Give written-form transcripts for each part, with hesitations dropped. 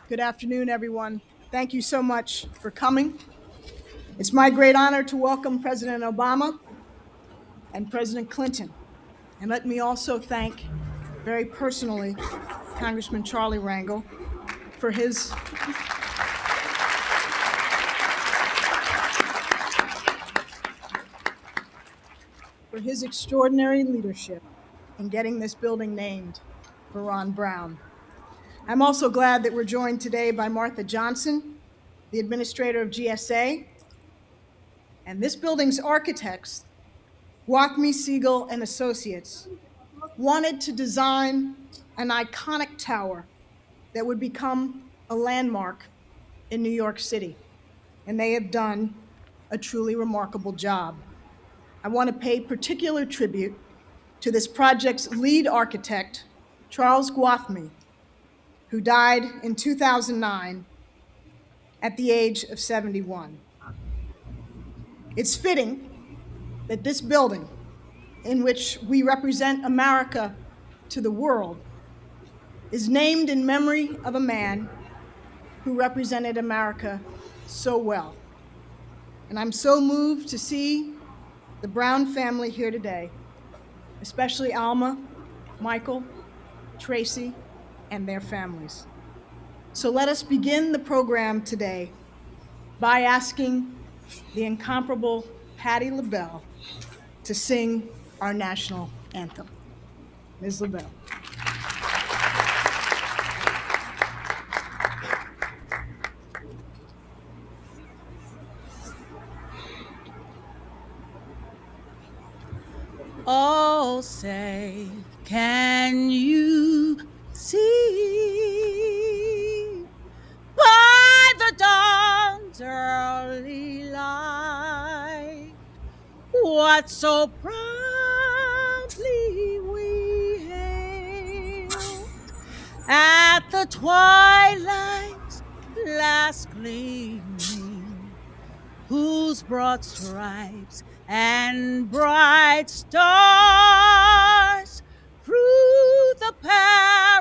Good afternoon, everyone. Thank you so much for coming. It's my great honor to welcome President Obama and President Clinton. And let me also thank, very personally, Congressman Charlie Rangel for his extraordinary leadership in getting this building named for Ron Brown. I'm also glad that we're joined today by Martha Johnson, the administrator of GSA, and this building's architects, Wathmey, Siegel and Associates, wanted to design an iconic tower that would become a landmark in New York City, and they have done a truly remarkable job. I want to pay particular tribute to this project's lead architect, Charles Wathmey, who died in 2009 at the age of 71. It's fitting that this building, in which we represent America to the world, is named in memory of a man who represented America so well. And I'm so moved to see the Brown family here today, especially Alma, Michael, Tracy, and their families. So let us begin the program today by asking the incomparable Patti LaBelle to sing our national anthem. Ms. LaBelle. Oh, say, can you see by the dawn's early light what so proudly we hailed at the twilight's last gleaming, whose broad stripes and bright stars through the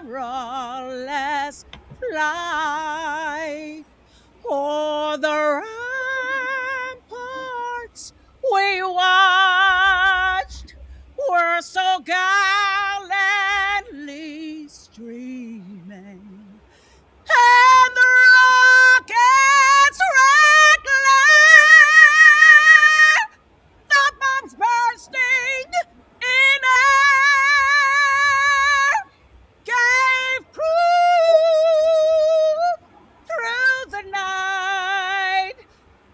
perilous flight o'er the ramparts we watched were so gallantly streaming, and the rockets rattling, the bombs bursting in air, gave proof through the night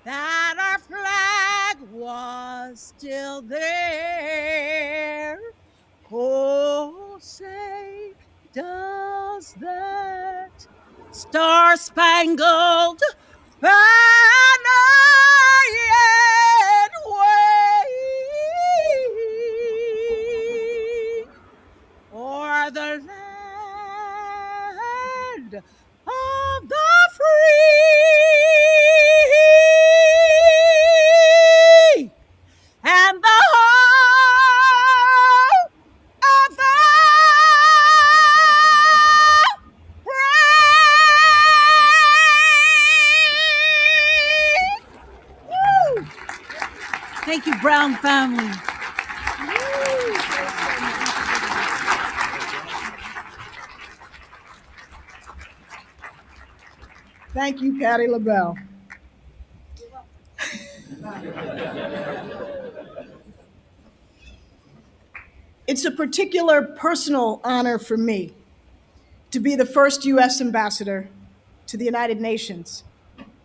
that our flag was still there. Oh, say, does that star-spangled banner yet wave o'er the land of the free and the home of the brave? Woo! Thank you, Brown family. Thank you, Patti LaBelle. It's a particular personal honor for me to be the first U.S. ambassador to the United Nations,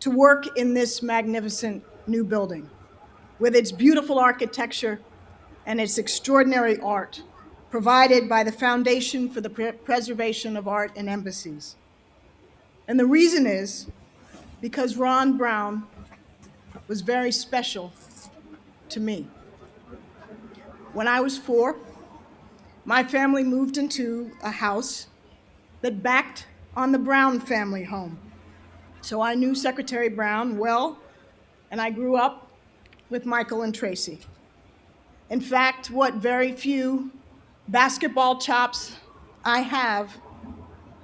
to work in this magnificent new building with its beautiful architecture and its extraordinary art provided by the Foundation for the Preservation of Art in Embassies. And the reason is because Ron Brown was very special to me. When I was 4, my family moved into a house that backed on the Brown family home. So I knew Secretary Brown well, and I grew up with Michael and Tracy. In fact, what very few basketball chops I have,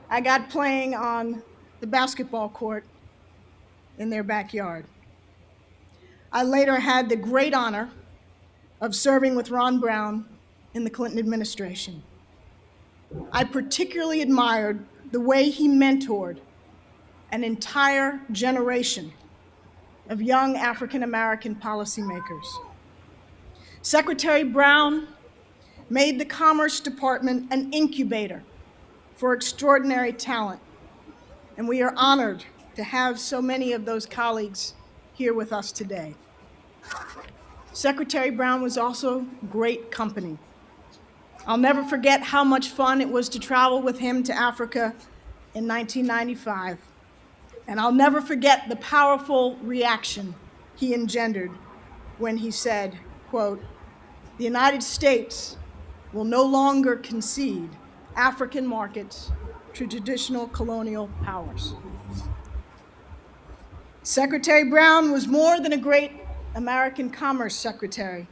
I got playing on the basketball court in their backyard. I later had the great honor of serving with Ron Brown in the Clinton administration. I particularly admired the way he mentored an entire generation of young African-American policymakers. Secretary Brown made the Commerce Department an incubator for extraordinary talent, and we are honored to have so many of those colleagues here with us today. Secretary Brown was also great company. I'll never forget how much fun it was to travel with him to Africa in 1995. And I'll never forget the powerful reaction he engendered when he said, quote, "The United States will no longer concede African markets to traditional colonial powers." Secretary Brown was more than a great American Commerce Secretary.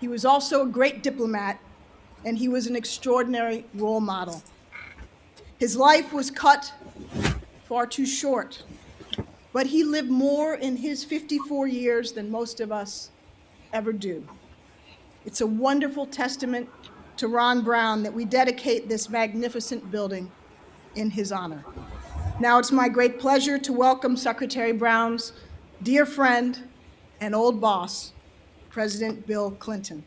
He was also a great diplomat, and he was an extraordinary role model. His life was cut far too short, but he lived more in his 54 years than most of us ever do. It's a wonderful testament to Ron Brown that we dedicate this magnificent building in his honor. Now it's my great pleasure to welcome Secretary Brown's dear friend and old boss, President Bill Clinton.